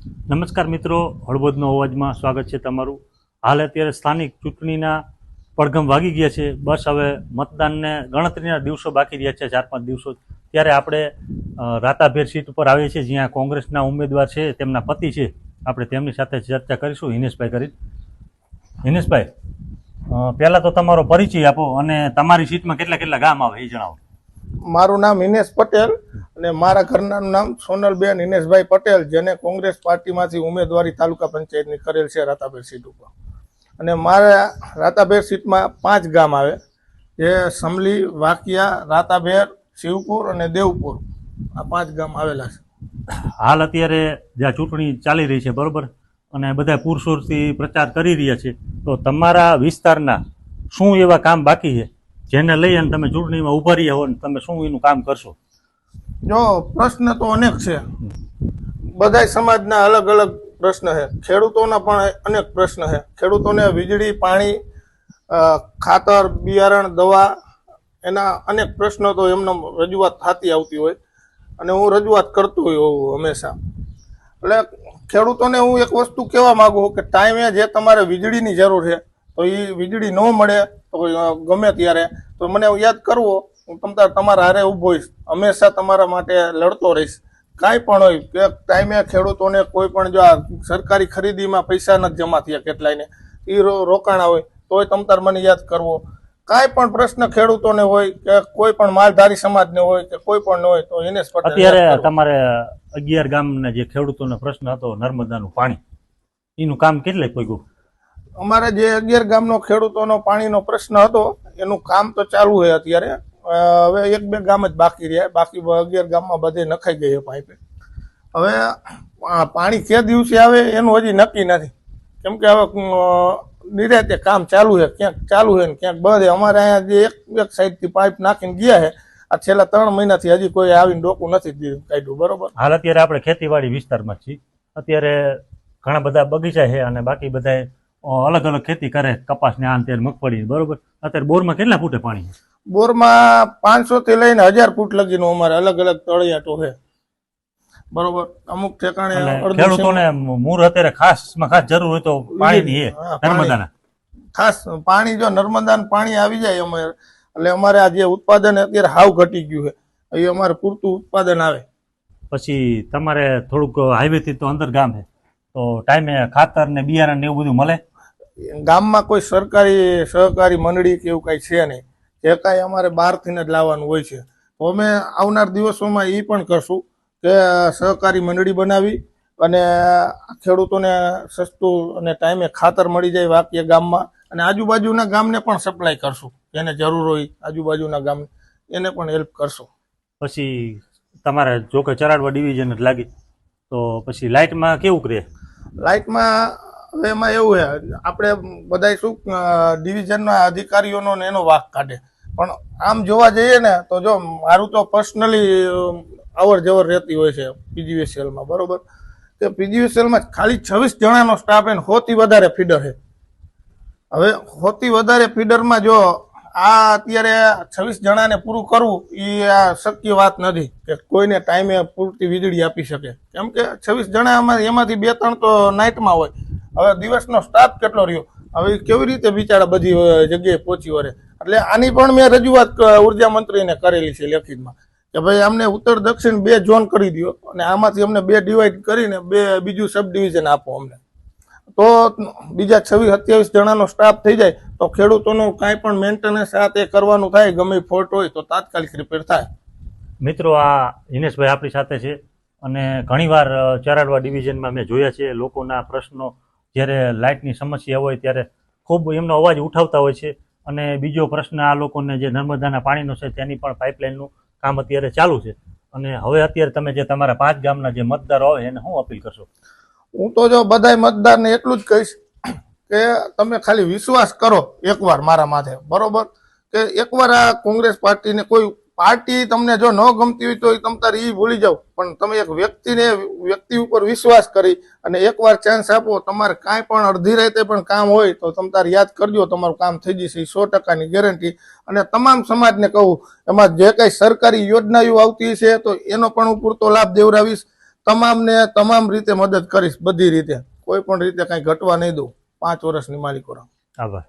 નમસ્કાર મિત્રો, હળવદનો અવાજમાં સ્વાગત છે તમારું. હાલ અત્યારે સ્થાનિક ચૂંટણીના પડઘમ વાગી ગયા છે. બસ હવે મતદાનને ગણતરીના દિવસો બાકી રહ્યા છે, 4-5 દિવસો. ત્યારે આપણે રાતાભેર સીટ ઉપર આવીએ છીએ, જ્યાં કોંગ્રેસના ઉમેદવાર છે, તેમના પતિ છે. આપણે તેમની સાથે ચર્ચા કરીશું. હિનેશભાઈ કરી. હિનેશભાઈ, પહેલાં તો તમારો પરિચય આપો અને તમારી સીટમાં કેટલા કેટલા ગામ આવે એ જણાવો. મારું નામ હિનેશ પટેલ અને મારા ઘરનાનું નામ સોનલબેન હિનેશભાઈ પટેલ, જેને કોંગ્રેસ પાર્ટીમાંથી ઉમેદવારી તાલુકા પંચાયતની કરેલ છે રાતાભેર સીટ ઉપર. અને મારા રાતાભેર સીટમાં 5 ગામ આવે, જે સમલી, વાકિયા, રાતાભેર, શિવપુર અને દેવપુર. આ 5 ગામ આવેલા છે. હાલ અત્યારે જ્યાં ચૂંટણી ચાલી રહી છે, બરોબર, અને બધા પૂરસૂરથી પ્રચાર કરી રહ્યા છે, તો તમારા વિસ્તારના શું એવા કામ બાકી છે જેને લઈ અને તમે ચૂંટણીમાં ઉભા રહ્યા હો ને તમે શું એનું કામ કરશો? જો પ્રશ્ન તો અનેક છે, બધા સમાજના અલગ અલગ પ્રશ્ન છે. ખેડૂતોના પણ અનેક પ્રશ્ન છે. ખેડૂતોને વીજળી, પાણી, ખાતર, બિયારણ, દવા, એના અનેક પ્રશ્નો તો એમને રજૂઆત થતી આવતી હોય અને હું રજૂઆત કરતો હોય હંમેશા. એટલે ખેડૂતોને હું એક વસ્તુ કહેવા માગું કે ટાઈમે જે તમારે વીજળીની જરૂર છે, તો એ વીજળી ન મળે તો ગમે ત્યારે તો મને યાદ કરવો, હું તમારા હારે ઊભો હોઈશ, હંમેશા તમારા માટે લડતો રહીશ. કાંઈ પણ હોય કે ટાઈમે ખેડૂતોને કોઈ પણ જો આ સરકારી ખરીદીમાં પૈસા નથી જમા થયા કેટલાયને, એ રોકાણા હોય તોય તમતાર મને યાદ કરવો. કાંઈ પણ પ્રશ્ન ખેડૂતોને હોય કે કોઈ પણ માલધારી સમાજને હોય કે કોઈ પણ હોય તો હિનેશ પટેલ. અત્યારે તમારે 11 ગામના જે ખેડૂતોનો પ્રશ્ન હતો નર્મદાનું પાણી, એનું કામ કેટલે પહોંચ્યું? અમારે જે 11 ગામનો ખેડૂતોનો પાણીનો પ્રશ્ન હતો એનું કામ તો ચાલુ છે અત્યારે. હવે 1-2 ગામ જ બાકી રહ્યા, બાકી 11 ગામમાં બધે નખાઈ ગઈ છે પાઇપે. હવે પાણી કે દિવસે આવે એનું હજી નક્કી નથી, કેમ કે હવે નિરાતે કામ ચાલુ છે, ક્યાંક ચાલુ છે ને ક્યાંક બંધ. અમારે અહીંયા જે એક સાઈડથી પાઇપ નાખીને ગયા છે, આ છેલ્લા 3 મહિનાથી હજી કોઈ આવીને ડોકું નથી કાઢ્યું. બરોબર, હાલ અત્યારે આપણે ખેતીવાડી વિસ્તારમાં છીએ. અત્યારે ઘણા બધા બગીચા છે અને બાકી બધા અલગ અલગ ખેતી કરે, કપાસને આન તેર, મગફળી, બરોબર. અત્યારે બોરમાં કેટલા ફૂટે પાણી? બોરમાં 500 થી લઈને 1000 ફૂટ લગીનું અમારે અલગ અલગ તળિયાટો છે. બરોબર, અમુક ઠેકાણે ખેડૂતોને મૂળ અત્યારે ખાસમાં ખાસ જરૂર હોય તો પાણીની છે, નર્મદાના ખાસ પાણી. જો નર્મદાનું પાણી આવી જાય અમારે, એટલે અમારે આ જે ઉત્પાદન અત્યારે હાવ ઘટી ગયું છે, એ અમારે પૂરતું ઉત્પાદન આવે. પછી તમારે થોડુંક હાઈવેથી તો અંદર ગામ છે, તો ટાઈમે ખાતર ને બિયારણ ને એવું બધું મળે? ગામમાં કોઈ સરકારી સહકારી મંડળી કે એવું કાંઈ છે નહીં, જે કાંઈ અમારે બહારથી જ લાવવાનું હોય છે. તો અમે આવનાર દિવસોમાં એ પણ કરશું કે સહકારી મંડળી બનાવી અને ખેડૂતોને સસ્તું અને ટાઈમે ખાતર મળી જાય વાકીયા ગામમાં, અને આજુબાજુના ગામને પણ સપ્લાય કરશું. જેને જરૂર હોય આજુબાજુના ગામને એને પણ હેલ્પ કરશું. પછી તમારે જો કે ચરાડવા ડિવિઝન જ લાગી, તો પછી લાઇટમાં કેવું કરે? લાઇટમાં હવે એમાં એવું છે, આપણે બધા શું ડિવિઝનના અધિકારીઓનો એનો વાક કાઢે, પણ આમ જોવા જઈએ ને તો જો મારું તો પર્સનલી અવર જવર રહેતી હોય છે પીજીવીસીએલમાં. બરોબર, કે પીજીવીસીએલમાં ખાલી 26 જણાનો સ્ટાફ એને 100 થી વધારે ફીડર છે. હવે 100 થી વધારે ફીડરમાં જો આ અત્યારે 26 જણાને પૂરું કરવું એ આ શક્ય વાત નથી કે કોઈને ટાઈમે પૂરતી વીજળી આપી શકે, કેમ કે 26 જણા એમાંથી 2-3 તો નાઇટમાં હોય. હવે દિવસનો સ્ટાફ કેટલો રહ્યો, હવે કેવી રીતે બિચારા બધી જગ્યાએ પહોંચી વળે? એટલે આની પણ મેં રજૂઆત ઉર્જા મંત્રીને કરેલી છે લેખિતમાં કે ભાઈ અમને ઉત્તર દક્ષિણ 2 ઝોન કરી દો અને આમાંથી અમને 2 ડિવાઈડ કરીને બીજું સબ ડિવિઝન આપો અમને, તો બીજા 26-27 જણાનો સ્ટાફ થઈ જાય તો ખેડૂતોનું કાંઈ પણ મેન્ટેનન્સ આ તે કરવાનું થાય, ગમે ફોલ્ટ હોય તો તાત્કાલિક રિપેર થાય. મિત્રો, આ હિનેશભાઈ આપણી સાથે છે અને ઘણીવાર ચરાડવા ડિવિઝનમાં મેં જોયા છે લોકોના પ્રશ્નો, જ્યારે લાઇટની સમસ્યા હોય ત્યારે ખૂબ એમનો અવાજ ઉઠાવતા હોય છે. અને બીજો પ્રશ્ન આ લોકોને જે નર્મદાના પાણીનો છે તેની પણ પાઇપલાઇનનું કામ અત્યારે ચાલુ છે. અને હવે અત્યારે તમે જે તમારા 5 ગામના જે મતદારો આવે એને શું અપીલ કરશો? હું તો જો બધાય મતદારને એટલું જ કહીશ કે તમે ખાલી વિશ્વાસ કરો એકવાર મારા માથે. બરોબર, કે એકવાર આ કોંગ્રેસ પાર્ટીને, કોઈ પાર્ટી તમને જો ન ગમતી હોય તો તમે તારે એ ભૂલી જાઓ, પણ તમે એક વ્યક્તિ ઉપર વિશ્વાસ કરી અને એકવાર ચાન્સ આપો. તમારે કાંઈ પણ અડધી રાતે પણ કામ હોય તો તમે તારે યાદ કરજો, તમારું કામ થઈ જશે, 100%ની ગેરંટી. અને તમામ સમાજને કહું, એમાં જે કાંઈ સરકારી યોજનાઓ આવતી છે તો એનો પણ હું પૂરતો લાભ દેવડાવીશ. તમામને તમામ રીતે મદદ કરીશ, બધી રીતે, કોઈ પણ રીતે કઈ ઘટવા નહીં દઉં. 5 વર્ષની માલિકો. આભાર.